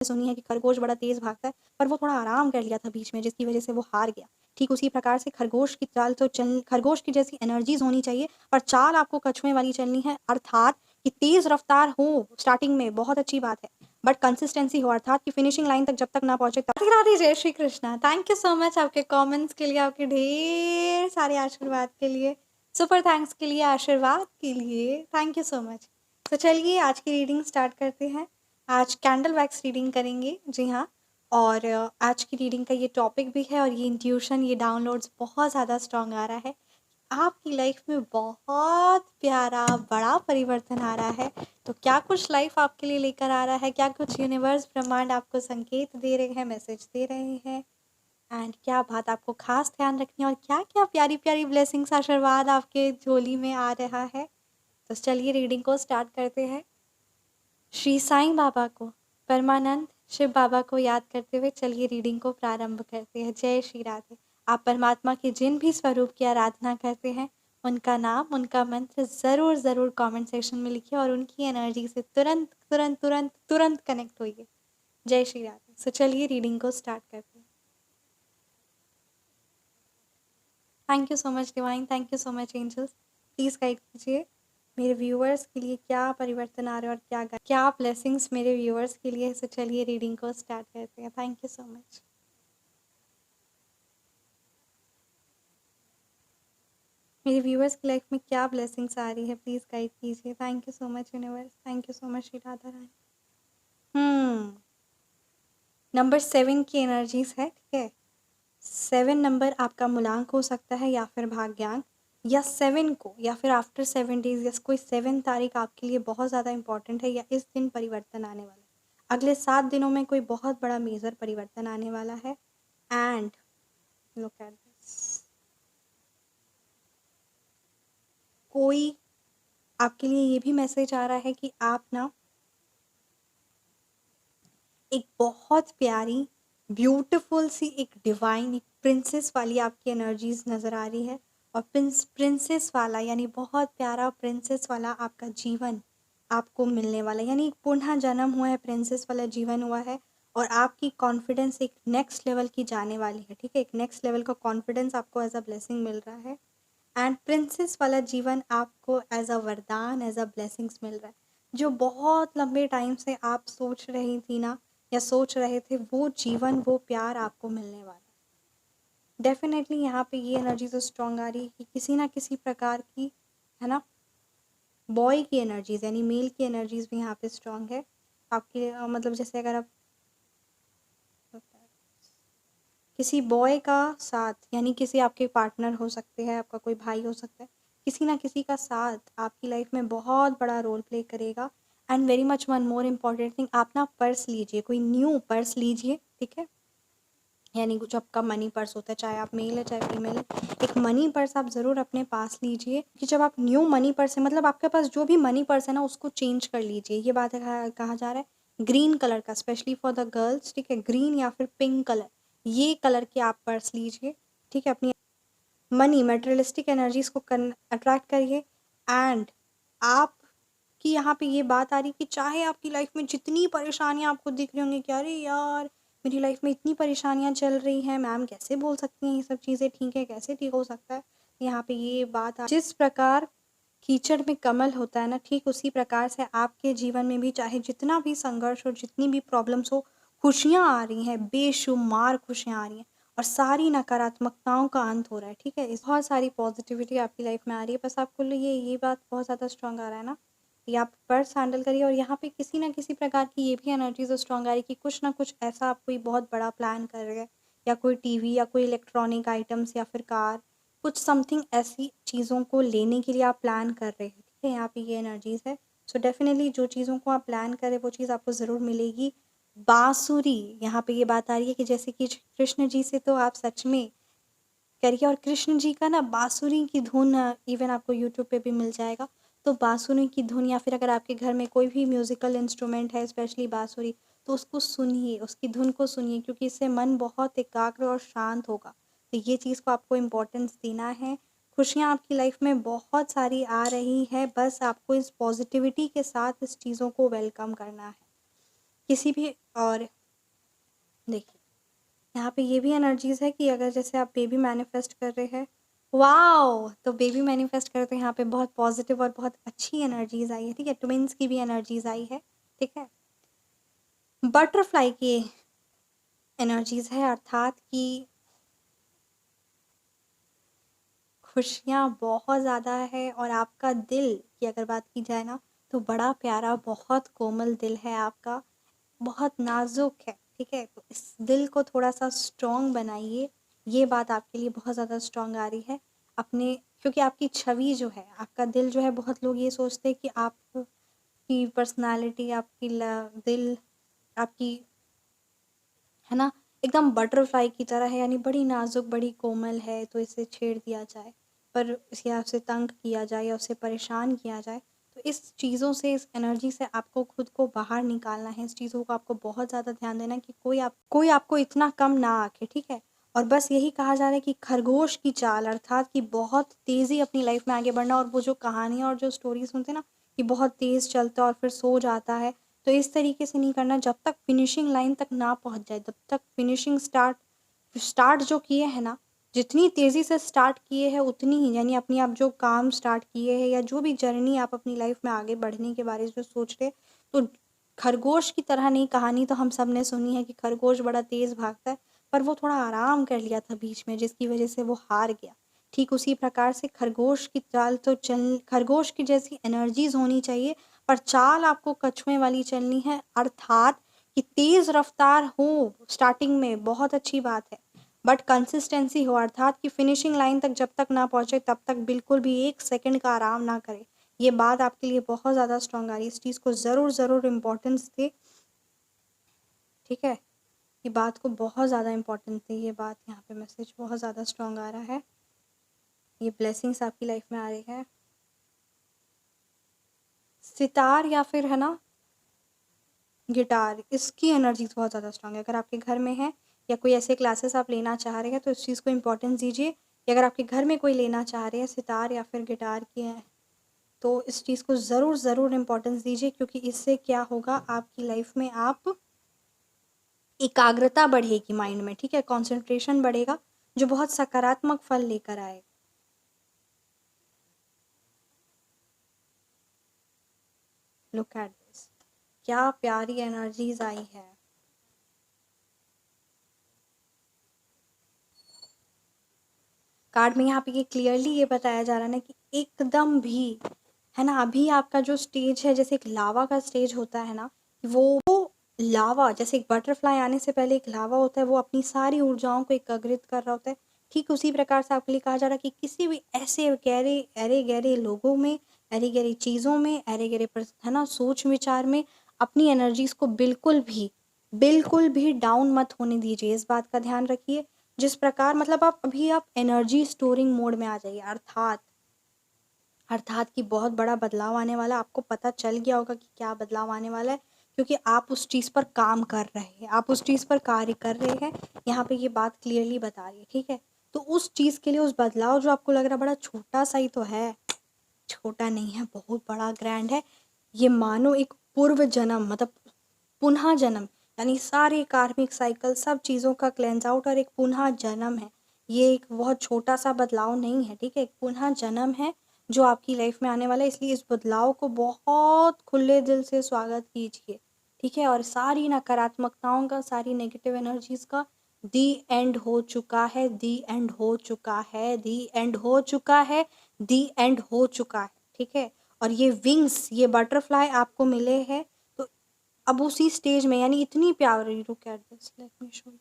सुनी है कि खरगोश बड़ा तेज़ भागता है, पर वो थोड़ा आराम कर लिया था बीच में जिसकी वज़ह से वो हार गया। ठीक उसी प्रकार से खरगोश की जैसी एनर्जीज़ होनी चाहिए, पर चाल आपको कछुए वाली चलनी है, अर्थात कि तेज़ रफ़्तार हो स्टार्टिंग में बहुत अच्छी बात है, बट कंसिस्टेंसी हो, अर्थात कि फिनिशिंग लाइन तक जब तक ना पहुँचे तब राधे राधे, जय Shri Krishna. Thank you so much आपके कमेंट्स के लिए, आपके ढेर सारे आशीर्वाद के लिए, सुपर थैंक्स के लिए, आशीर्वाद के लिए, थैंक यू सो मच। तो चलिए आज की रीडिंग स्टार्ट करते हैं। आज कैंडल वैक्स रीडिंग करेंगे, जी हाँ। और आज की रीडिंग का ये टॉपिक भी है और ये इंट्यूशन, ये डाउनलोड्स बहुत ज़्यादा स्ट्रॉन्ग आ रहा है। आपकी लाइफ में बहुत प्यारा बड़ा परिवर्तन आ रहा है। तो क्या कुछ लाइफ आपके लिए लेकर आ रहा है, क्या कुछ यूनिवर्स ब्रह्मांड आपको संकेत दे रहे हैं, मैसेज दे रहे हैं, एंड क्या बात आपको खास ध्यान रखनी है और क्या क्या प्यारी प्यारी ब्लेसिंग्स आशीर्वाद आपके झोली में आ रहा है। तो चलिए रीडिंग को स्टार्ट करते हैं। श्री साईं बाबा को, परमानंद शिव बाबा को याद करते हुए चलिए रीडिंग को प्रारंभ करते हैं। जय श्री राधे। आप परमात्मा के जिन भी स्वरूप की आराधना करते हैं उनका नाम, उनका मंत्र ज़रूर ज़रूर कमेंट सेक्शन में लिखिए और उनकी एनर्जी से तुरंत तुरंत तुरंत तुरंत कनेक्ट होइए। जय श्री राधे। सो चलिए रीडिंग को स्टार्ट करते हैं। Thank you so much divine, thank you so much angels. Please guide कीजिए मेरे व्यूअर्स के लिए क्या परिवर्तन आ रहा है और क्या ब्लेसिंग्स मेरे व्यूअर्स के लिए। सो चलिए रीडिंग को स्टार्ट करते हैं। Thank you so much. मेरे व्यूअर्स की लाइफ में क्या ब्लेसिंग्स आ रही है, प्लीज़ गाइड कीजिए। Thank you so much universe, thank you so much Shri Radha Rani. Number 7 की एनर्जीज है, ठीक है। 7 नंबर आपका मूलांक हो सकता है या फिर भाग्यांक, या 7 को या फिर आफ्टर 7 डेज या कोई 7 तारीख आपके लिए बहुत ज़्यादा इंपॉर्टेंट है, या इस दिन परिवर्तन आने वाला है। अगले 7 दिनों में कोई बहुत बड़ा मेजर परिवर्तन आने वाला है। एंड लुक एट दिस, कोई आपके लिए ये भी मैसेज आ रहा है कि आप ना एक बहुत प्यारी ब्यूटीफुल सी एक डिवाइन एक प्रिंसेस वाली आपकी एनर्जीज नज़र आ रही है। और प्रिंसेस वाला यानी बहुत प्यारा प्रिंसेस वाला आपका जीवन आपको मिलने वाला है, यानी एक पुनः जन्म हुआ है, प्रिंसेस वाला जीवन हुआ है। और आपकी कॉन्फिडेंस एक नेक्स्ट लेवल की जाने वाली है, ठीक है। एक नेक्स्ट लेवल का कॉन्फिडेंस आपको एज अ ब्लेसिंग मिल रहा है। एंड प्रिंसेस वाला जीवन आपको एज अ वरदान, एज अ ब्लेसिंग्स मिल रहा है। जो बहुत लंबे टाइम से आप सोच रही थी ना या सोच रहे थे, वो जीवन वो प्यार आपको मिलने वाला है। डेफिनेटली यहाँ पे ये एनर्जी तो स्ट्रॉन्ग आ रही है कि किसी ना किसी प्रकार की, है ना, बॉय की एनर्जीज यानी मेल की एनर्जीज भी यहाँ पे स्ट्रॉन्ग है आपके। मतलब जैसे अगर आप किसी बॉय का साथ, यानी किसी आपके पार्टनर हो सकते हैं, आपका कोई भाई हो सकता है, किसी ना किसी का साथ आपकी लाइफ में बहुत बड़ा रोल प्ले करेगा। And very much one more important thing, आप ना पर्स लीजिए, कोई न्यू पर्स लीजिए, ठीक है। यानी कुछ आपका मनी पर्स होता है, चाहे आप मेल है चाहे फीमेल है, एक मनी पर्स आप ज़रूर अपने पास लीजिए। कि जब आप न्यू मनी पर्स है, मतलब आपके पास जो भी मनी पर्स है ना उसको चेंज कर लीजिए। ये बात है, कहा जा रहा है ग्रीन कलर का, स्पेशली फॉर द गर्ल्स, ठीक है। ग्रीन या फिर पिंक कलर, ये कलर के आप पर्स लीजिए, ठीक है। अपनी मनी मटेरियलिस्टिक एनर्जीज को अट्रैक्ट करिए। एंड आप कि यहाँ पे ये बात आ रही कि चाहे आपकी लाइफ में जितनी परेशानियाँ आपको दिख रही होंगी कि अरे यार मेरी लाइफ में इतनी परेशानियाँ चल रही हैं, मैम कैसे बोल सकती हैं ये सब चीज़ें ठीक है, कैसे ठीक हो सकता है। यहाँ पे ये बात जिस प्रकार कीचड़ में कमल होता है ना, ठीक उसी प्रकार से आपके जीवन में भी चाहे जितना भी संघर्ष हो, जितनी भी प्रॉब्लम्स हो, खुशियाँ आ रही हैं, बेशुमार खुशियाँ आ रही हैं और सारी नकारात्मकताओं का अंत हो रहा है, ठीक है। इस बहुत सारी पॉजिटिविटी आपकी लाइफ में आ रही है। बस आपको ये बात बहुत ज़्यादा स्ट्रांग आ रहा है ना, ये आप पर्स हैंडल करिए। और यहाँ पे किसी ना किसी प्रकार की ये भी एनर्जीज स्ट्रांग आ रही है कि कुछ ना कुछ ऐसा आप कोई बहुत बड़ा प्लान कर रहे हैं, या कोई टीवी या कोई इलेक्ट्रॉनिक आइटम्स या फिर कार, कुछ समथिंग ऐसी चीज़ों को लेने के लिए आप प्लान कर रहे हैं, ठीक है। यहाँ पे ये एनर्जीज है। सो डेफिनेटली जो चीज़ों को आप प्लान करें वो चीज़ आपको ज़रूर मिलेगी। बांसुरी, यहाँ पे ये बात आ रही है कि जैसे कि कृष्ण जी से तो आप सच में करिए। और कृष्ण जी का ना बांसुरी की धुन इवन आपको यूट्यूब पे भी मिल जाएगा। तो बांसुरी की धुन, या फिर अगर आपके घर में कोई भी म्यूज़िकल इंस्ट्रूमेंट है स्पेशली बांसुरी, तो उसको सुनिए, उसकी धुन को सुनिए, क्योंकि इससे मन बहुत एकाग्र और शांत होगा। तो ये चीज़ को आपको इम्पोर्टेंस देना है। खुशियाँ आपकी लाइफ में बहुत सारी आ रही है, बस आपको इस पॉजिटिविटी के साथ इस चीज़ों को वेलकम करना है। किसी भी और देखिए, यहाँ पे ये भी एनर्जीज़ है कि अगर जैसे आप बेबी मैनिफेस्ट कर रहे हैं, वाओ! तो बेबी मैनिफेस्ट करते हैं, यहाँ पे बहुत पॉजिटिव और बहुत अच्छी एनर्जीज़ आई है, ठीक है? ट्विन्स की भी एनर्जीज़ आई है, ठीक है? बटरफ्लाई की एनर्जीज़ है, अर्थात कि खुशियाँ बहुत ज़्यादा है और आपका दिल की अगर बात की जाए ना, तो बड़ा प्यारा, बहुत कोमल दिल है आपका, बहुत नाज़ुक है, ठीक है? तो इस दिल को थोड़ा-सा स्ट्रॉन्ग बनाइए, ये बात आपके लिए बहुत ज़्यादा स्ट्रॉन्ग आ रही है। अपने क्योंकि आपकी छवि जो है, आपका दिल जो है, बहुत लोग ये सोचते हैं कि आपकी पर्सनैलिटी, आपकी दिल, आपकी, है ना, एकदम बटरफ्लाई की तरह है, यानी बड़ी नाजुक, बड़ी कोमल है, तो इसे छेड़ दिया जाए, पर या उसे तंग किया जाए या उसे परेशान किया जाए, तो इस चीज़ों से, इस एनर्जी से आपको खुद को बाहर निकालना है। इस चीज़ों को आपको बहुत ज़्यादा ध्यान देना है कि कोई आपको इतना कम ना आके, ठीक है? और बस यही कहा जा रहा है कि खरगोश की चाल, अर्थात कि बहुत तेज़ी अपनी लाइफ में आगे बढ़ना। और वो जो कहानियाँ और जो स्टोरी सुनते हैं ना, कि बहुत तेज़ चलता है और फिर सो जाता है, तो इस तरीके से नहीं करना। जब तक फिनिशिंग लाइन तक ना पहुंच जाए, तब तक फिनिशिंग स्टार्ट जो किए हैं ना, जितनी तेज़ी से स्टार्ट किए हैं उतनी ही, यानी अपनी आप जो काम स्टार्ट किए हैं या जो भी जर्नी आप अपनी लाइफ में आगे बढ़ने के बारे में जो सोच रहे, तो खरगोश की तरह नहीं। कहानी तो हम सब ने सुनी है कि खरगोश बड़ा तेज़ भागता है, पर वो थोड़ा आराम कर लिया था बीच में, जिसकी वजह से वो हार गया। ठीक उसी प्रकार से खरगोश की चाल तो खरगोश की जैसी एनर्जीज होनी चाहिए, पर चाल आपको कछुए वाली चलनी है, अर्थात कि तेज रफ्तार हो स्टार्टिंग में बहुत अच्छी बात है, बट कंसिस्टेंसी हो, अर्थात कि फिनिशिंग लाइन तक जब तक ना पहुंचे तब तक बिल्कुल भी एक सेकंड का आराम ना करे। ये बात आपके लिए बहुत ज़्यादा स्ट्रांग आ रही है, इस चीज़ को ज़रूर ज़रूर इम्पोर्टेंस दे, ठीक है? ये बात को बहुत ज़्यादा इम्पोर्टेंस दे, ये बात यहाँ पे मैसेज बहुत ज़्यादा स्ट्रांग आ रहा है। ये ब्लेसिंग्स आपकी लाइफ में आ रही है। सितार या फिर, है ना, गिटार, इसकी एनर्जीज बहुत ज़्यादा स्ट्रांग है। अगर आपके घर में है या कोई ऐसे क्लासेस आप लेना चाह रहे हैं, तो इस चीज़ को इम्पोर्टेंस दीजिए कि अगर आपके घर में कोई लेना चाह रहे हैं सितार या फिर गिटार की है, तो इस चीज़ को ज़रूर ज़रूर इम्पोर्टेंस दीजिए, क्योंकि इससे क्या होगा, आपकी लाइफ में आप एकाग्रता बढ़ेगी माइंड में, ठीक है? कंसंट्रेशन बढ़ेगा, जो बहुत सकारात्मक फल लेकर आएगा। लुक एट दिस, क्या प्यारी एनर्जीज आई है। कार्ड में यहाँ पे ये क्लियरली ये बताया जा रहा है ना कि एकदम भी, है ना, अभी आपका जो स्टेज है, जैसे एक लावा का स्टेज होता है ना, वो लावा जैसे एक बटरफ्लाई आने से पहले एक लावा होता है, वो अपनी सारी ऊर्जाओं को एकाग्रित कर रहा होता है। ठीक उसी प्रकार से आपके लिए कहा जा रहा है कि किसी भी ऐसे गहरे अरे गहरे लोगों में, अरे गहरी चीज़ों में, अरे गहरे है ना, सोच विचार में अपनी एनर्जीज को बिल्कुल भी डाउन मत होने दीजिए। इस बात का ध्यान रखिए। जिस प्रकार, मतलब आप एनर्जी स्टोरिंग मोड में आ जाइए, अर्थात कि बहुत बड़ा बदलाव आने वाला है। आपको पता चल गया होगा कि क्या बदलाव आने वाला है, क्योंकि आप उस चीज़ पर काम कर रहे हैं, आप उस चीज़ पर कार्य कर रहे हैं। यहाँ पे ये बात क्लियरली बता रही है, ठीक है? तो उस चीज़ के लिए, उस बदलाव जो आपको लग रहा है बड़ा छोटा सा ही तो है, छोटा नहीं है, बहुत बड़ा ग्रैंड है। ये मानो एक पूर्व जन्म, मतलब पुनः जन्म, यानी सारे कार्मिक साइकिल, सब चीज़ों का क्लेंस आउट और एक पुनः जन्म है। ये एक बहुत छोटा सा बदलाव नहीं है, ठीक है? एक पुनः जन्म है जो आपकी लाइफ में आने वाला है, इसलिए इस बदलाव को बहुत खुले दिल से स्वागत कीजिए, ठीक है? और सारी नकारात्मकताओं का, सारी नेगेटिव एनर्जीज का दी एंड हो चुका है, दी एंड हो चुका है, दी एंड हो चुका है, दी एंड हो चुका है, ठीक है? और ये विंग्स, ये बटरफ्लाई आपको मिले हैं, तो अब उसी स्टेज में, यानी इतनी प्यारी, look at this, let me show you,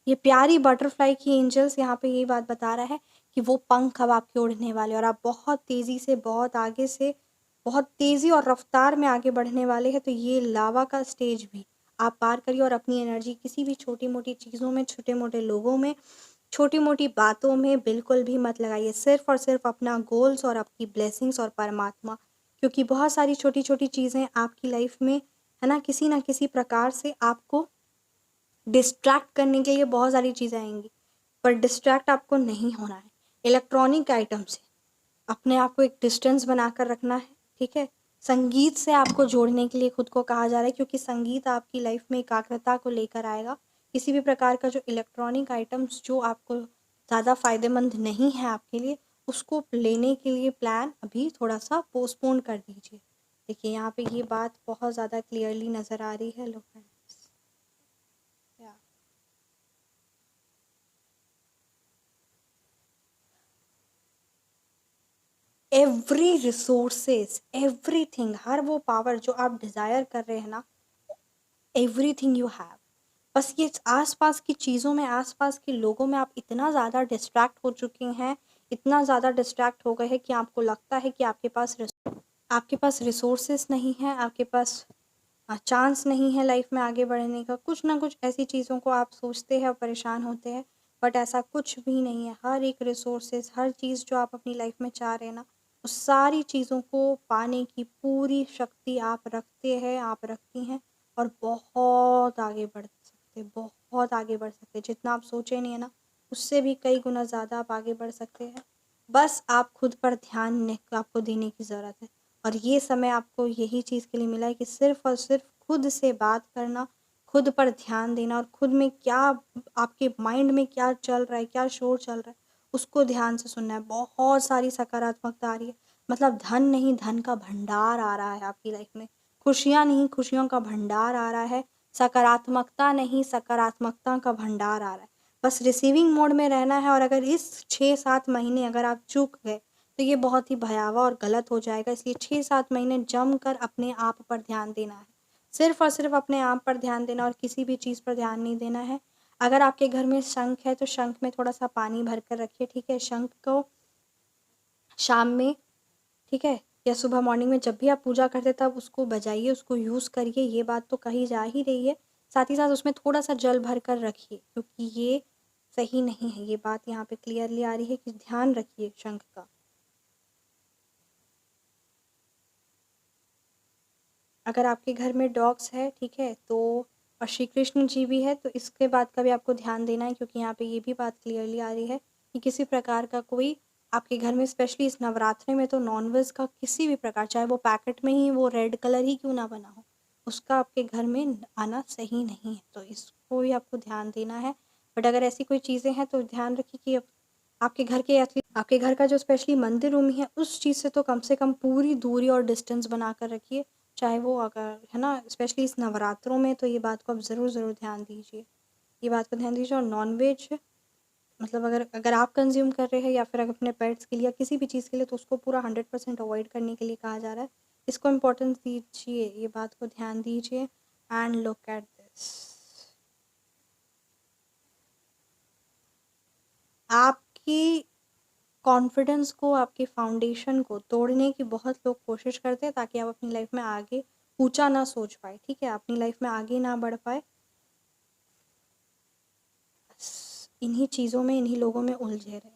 ये प्यारी बटरफ्लाई की एंजल्स यहाँ पे यही बात बता रहा है कि वो पंख अब आपके उड़ने वाले, और आप बहुत तेज़ी से, बहुत आगे से, बहुत तेज़ी और रफ्तार में आगे बढ़ने वाले हैं। तो ये लावा का स्टेज भी आप पार करिए, और अपनी एनर्जी किसी भी छोटी मोटी चीज़ों में, छोटे मोटे लोगों में, छोटी मोटी बातों में बिल्कुल भी मत लगाइए। सिर्फ और सिर्फ अपना गोल्स और आपकी ब्लेसिंग्स और परमात्मा, क्योंकि बहुत सारी छोटी छोटी चीज़ें आपकी लाइफ में, है ना किसी प्रकार से आपको डिस्ट्रैक्ट करने के लिए बहुत सारी चीज़ें आएंगी, पर डिस्ट्रैक्ट आपको नहीं होना है। इलेक्ट्रॉनिक आइटम से अपने आप को एक डिस्टेंस बनाकर रखना है, ठीक है? संगीत से आपको जोड़ने के लिए खुद को कहा जा रहा है, क्योंकि संगीत आपकी लाइफ में एकाग्रता को लेकर आएगा। किसी भी प्रकार का जो इलेक्ट्रॉनिक आइटम्स जो आपको ज़्यादा फ़ायदेमंद नहीं है आपके लिए, उसको लेने के लिए प्लान अभी थोड़ा-सा पोस्टपोन कर दीजिए। देखिए यहाँ पे ये बात बहुत ज़्यादा क्लियरली नज़र आ रही है। लो फ्रेंड्स, या एवरी रिसोर्सेज, एवरीथिंग, हर वो पावर जो आप डिज़ायर कर रहे हैं ना, एवरीथिंग यू हैव। बस ये आस-पास की चीज़ों में, आस-पास के लोगों में आप इतना ज़्यादा डिस्ट्रैक्ट हो चुके हैं, इतना ज़्यादा डिस्ट्रैक्ट हो गए हैं कि आपको लगता है कि आपके पास रिसोर्सेस नहीं हैं, आपके पास चांस नहीं है लाइफ में आगे बढ़ने का। कुछ ना कुछ ऐसी चीज़ों को आप सोचते हैं और परेशान होते हैं, बट ऐसा कुछ भी नहीं है। हर एक रिसोर्सेस, हर चीज़ जो आप अपनी लाइफ में चाह रहे हैं ना, उस सारी चीज़ों को पाने की पूरी शक्ति आप रखते हैं, आप रखती हैं, और बहुत आगे बढ़ सकते, बहुत आगे बढ़ सकते। जितना आप सोचे नहीं है ना, उससे भी कई गुना ज़्यादा आप आगे बढ़ सकते हैं। बस आप खुद पर ध्यान आपको देने की ज़रूरत है। और ये समय आपको यही चीज़ के लिए मिला है कि सिर्फ़ और सिर्फ़ खुद से बात करना, खुद पर ध्यान देना, और खुद में क्या, आपके माइंड में क्या चल रहा है, क्या शोर चल रहा है, उसको ध्यान से सुनना है। बहुत सारी सकारात्मकता आ रही है। मतलब धन नहीं, धन का भंडार आ रहा है आपकी लाइफ में। खुशियाँ नहीं, खुशियों का भंडार आ रहा है। सकारात्मकता नहीं, सकारात्मकता का भंडार आ रहा है। बस रिसीविंग मोड में रहना है, और अगर इस 6-7 महीने अगर आप चूक गए, तो ये बहुत ही भयावह और गलत हो जाएगा। इसलिए 6-7 महीने जमकर अपने आप पर ध्यान देना है। सिर्फ़ और सिर्फ़ अपने आप पर ध्यान देना, और किसी भी चीज़ पर ध्यान नहीं देना है। अगर आपके घर में शंख है, तो शंख में थोड़ा-सा पानी भर कर रखिए, ठीक है? शंख को शाम में, ठीक है? या सुबह मॉर्निंग में जब भी आप पूजा करते हैं, तब उसको बजाइए, उसको यूज़ करिए, ये बात तो कही जा ही रही है। साथ ही साथ उसमें थोड़ा-सा जल भर कर रखिए, क्योंकि ये सही नहीं है। ये बात यहाँ पे क्लियरली आ रही है कि ध्यान रखिए शंख का। अगर आपके घर में डॉग्स है, ठीक है, तो और श्री कृष्ण जी भी है, तो इसके बात का भी आपको ध्यान देना है, क्योंकि यहाँ पे ये भी बात क्लियरली आ रही है कि किसी प्रकार का कोई आपके घर में, स्पेशली इस नवरात्रि में, तो नॉनवेज का किसी भी प्रकार, चाहे वो पैकेट में ही वो रेड कलर ही क्यों ना बना हो, उसका आपके घर में आना सही नहीं है। तो इसको भी आपको ध्यान देना है। बट अगर ऐसी कोई चीज़ें हैं, तो ध्यान रखिए कि आपके घर के आपके घर का जो स्पेशली मंदिर रूम है, उस चीज़ से कम पूरी दूरी और डिस्टेंस बना कर रखिए। चाहे वो अगर है ना, स्पेशली इस नवरात्रों में, तो ये बात को आप ज़रूर ध्यान दीजिए। ये बात को ध्यान दीजिए। और नॉन-वेज, मतलब अगर अगर आप कंज़्यूम कर रहे हैं, या फिर अगर अपने पेट्स के लिए या किसी भी चीज़ के लिए, तो उसको पूरा 100% अवॉइड करने के लिए कहा जा रहा है। इसको इम्पोर्टेंस दीजिए, ये बात को ध्यान दीजिए। And look at this. आपकी कॉन्फिडेंस को, आपके फाउंडेशन को तोड़ने की बहुत लोग कोशिश करते हैं, ताकि आप अपनी लाइफ में आगे ऊंचा ना सोच पाए, ठीक है, अपनी लाइफ में आगे ना बढ़ पाए। बस इन्हीं चीज़ों में, इन्हीं लोगों में उलझे रहे।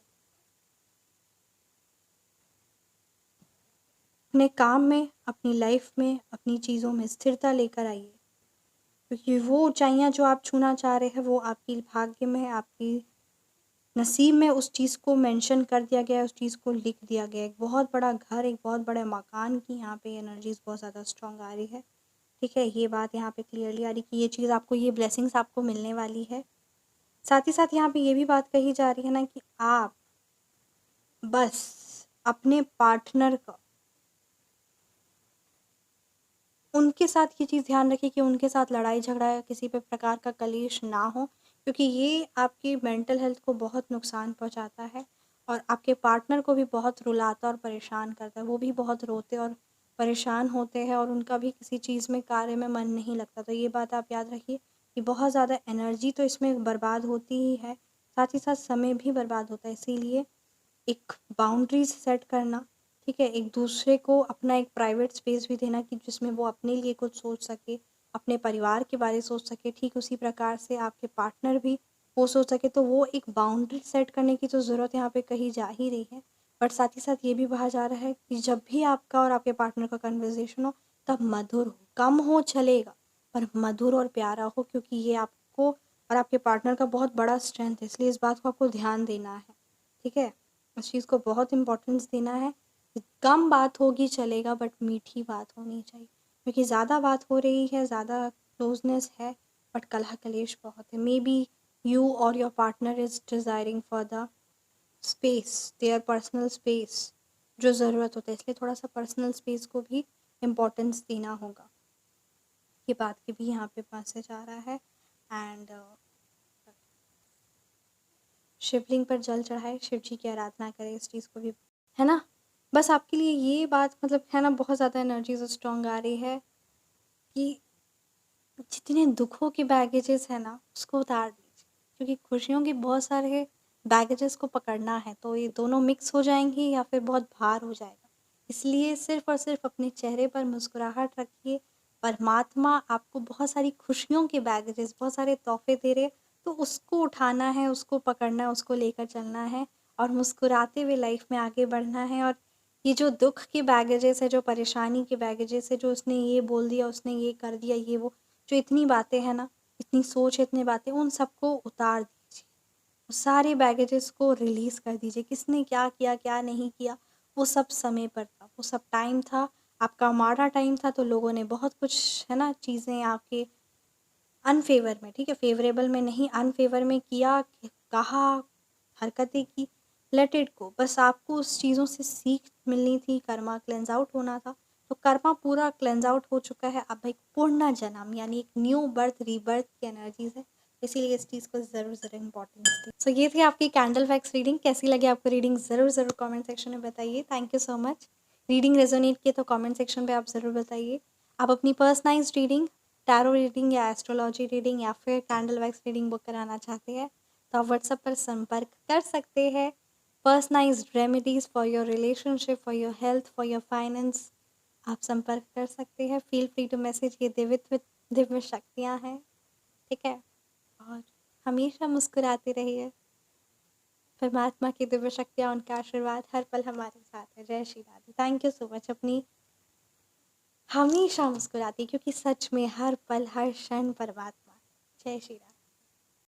अपने काम में, अपनी लाइफ में, अपनी चीज़ों में स्थिरता लेकर आइए, क्योंकि वो ऊंचाइयां जो आप छूना चाह रहे हैं, वो आपकी भाग्य में, आपकी नसीब में उस चीज़ को मेंशन कर दिया गया है, उस चीज़ को लिख दिया गया है। एक बहुत बड़ा घर, एक बहुत बड़े मकान की यहाँ पे एनर्जीज बहुत ज़्यादा स्ट्रांग आ रही है, ठीक है? ये बात यहाँ पे क्लियरली आ रही कि ये चीज़ आपको, ये ब्लेसिंग्स आपको मिलने वाली है। साथ ही साथ यहाँ पे ये भी बात कही जा रही है ना, कि आप बस अपने पार्टनर का, उनके साथ ये चीज़ ध्यान रखिए कि उनके साथ लड़ाई झगड़ा या किसी भी प्रकार का कलेश ना हो, क्योंकि ये आपकी मेंटल हेल्थ को बहुत नुकसान पहुंचाता है, और आपके पार्टनर को भी बहुत रुलाता और परेशान करता है। वो भी बहुत रोते और परेशान होते हैं, और उनका भी किसी चीज़ में, कार्य में मन नहीं लगता। तो ये बात आप याद रखिए कि बहुत ज़्यादा एनर्जी तो इसमें बर्बाद होती ही है, साथ ही साथ समय भी बर्बाद होता है। इसीलिए एक बाउंड्रीज सेट करना, ठीक है, एक दूसरे को अपना एक प्राइवेट स्पेस भी देना, कि जिसमें वो अपने लिए कुछ सोच सके, अपने परिवार के बारे में सोच सके, ठीक उसी प्रकार से आपके पार्टनर भी वो सोच सके। तो वो एक बाउंड्री सेट करने की तो ज़रूरत यहाँ पे कही जा ही रही है। बट साथ ही साथ ये भी कहा जा रहा है कि जब भी आपका और आपके पार्टनर का कन्वर्जेशन हो, तब मधुर हो, कम हो चलेगा, पर मधुर और प्यारा हो, क्योंकि ये आपको और आपके पार्टनर का बहुत बड़ा स्ट्रेंथ है। इसलिए इस बात को आपको ध्यान देना है, ठीक है? उस चीज़ को बहुत इम्पोर्टेंस देना है। कम बात होगी चलेगा, बट मीठी बात होनी चाहिए, क्योंकि ज़्यादा बात हो रही है, ज़्यादा क्लोजनेस है, बट कलह कलेश बहुत है। मे बी यू और your partner is desiring for the space, their personal space जो ज़रूरत होता है, इसलिए थोड़ा सा पर्सनल स्पेस को भी इम्पोर्टेंस देना होगा। ये बात की भी यहाँ पे मैसेज आ रहा है। एंड शिवलिंग पर जल चढ़ाए, शिव जी की आराधना करें, इस चीज़ को भी, है ना। बस आपके लिए ये बात मतलब है ना, बहुत ज़्यादा एनर्जीज स्ट्रॉन्ग आ रही है कि जितने दुखों के बैगेजेस है ना उसको उतार दीजिए, क्योंकि खुशियों के बहुत सारे बैगेजेस को पकड़ना है तो ये दोनों मिक्स हो जाएंगे या फिर बहुत भार हो जाएगा। इसलिए सिर्फ और सिर्फ अपने चेहरे पर मुस्कुराहट रखिए। परमात्मा आपको बहुत सारी खुशियों के बैगेजेस, बहुत सारे तोहफे दे रहे हैं, तो उसको उठाना है, उसको पकड़ना है, उसको लेकर चलना है और मुस्कुराते हुए लाइफ में आगे बढ़ना है। और ये जो दुख के बैगेजेस है, जो परेशानी के बैगेजेस है, जो उसने ये बोल दिया, उसने ये कर दिया, ये वो जो इतनी बातें हैं ना, इतनी सोच है, इतनी बातें, उन सबको उतार दीजिए। उस सारे बैगेजेस को रिलीज़ कर दीजिए। किसने क्या किया, क्या नहीं किया, वो सब समय पर था, वो सब टाइम था, आपका माड़ा टाइम था, तो लोगों ने बहुत कुछ है ना चीज़ें आपके अनफेवर में, ठीक है, फेवरेबल में नहीं, अनफेवर में किया, कहा, हरकतें की। Let it go. बस आपको उस चीज़ों से सीख मिलनी थी, कर्मा क्लेंज आउट होना था, तो कर्मा पूरा क्लेंज आउट हो चुका है। अब एक पूर्ण जन्म यानी एक न्यू बर्थ, रीबर्थ की एनर्जीज है, इसीलिए इस चीज़ को ज़रूर ज़रूर इंपॉर्टेंस दी। सो ये थी आपकी कैंडल वैक्स रीडिंग। कैसी लगी आपको रीडिंग, ज़रूर ज़रूर कमेंट सेक्शन में बताइए। Thank you so much. Reading resonate किए तो कमेंट सेक्शन पे आप ज़रूर बताइए। आप अपनी पर्सनलाइज्ड रीडिंग, टैरो रीडिंग या एस्ट्रोलॉजी रीडिंग या फिर कैंडल वैक्स रीडिंग बुक कराना चाहते हैं तो आप व्हाट्सएप पर संपर्क कर सकते हैं। Personalised remedies for your relationship, for your health, for your finance, आप संपर्क कर सकते हैं। Feel free to message. ये दिव्य शक्तियाँ हैं, ठीक है। और हमेशा मुस्कुराते रहिए। परमात्मा की दिव्य शक्तियाँ, उनका आशीर्वाद हर पल हमारे साथ है। जय Shri Radhe. Thank you so much. अपनी हमेशा मुस्कुराती, क्योंकि सच में हर पल हर क्षण परमात्मा। जय श्री राधे।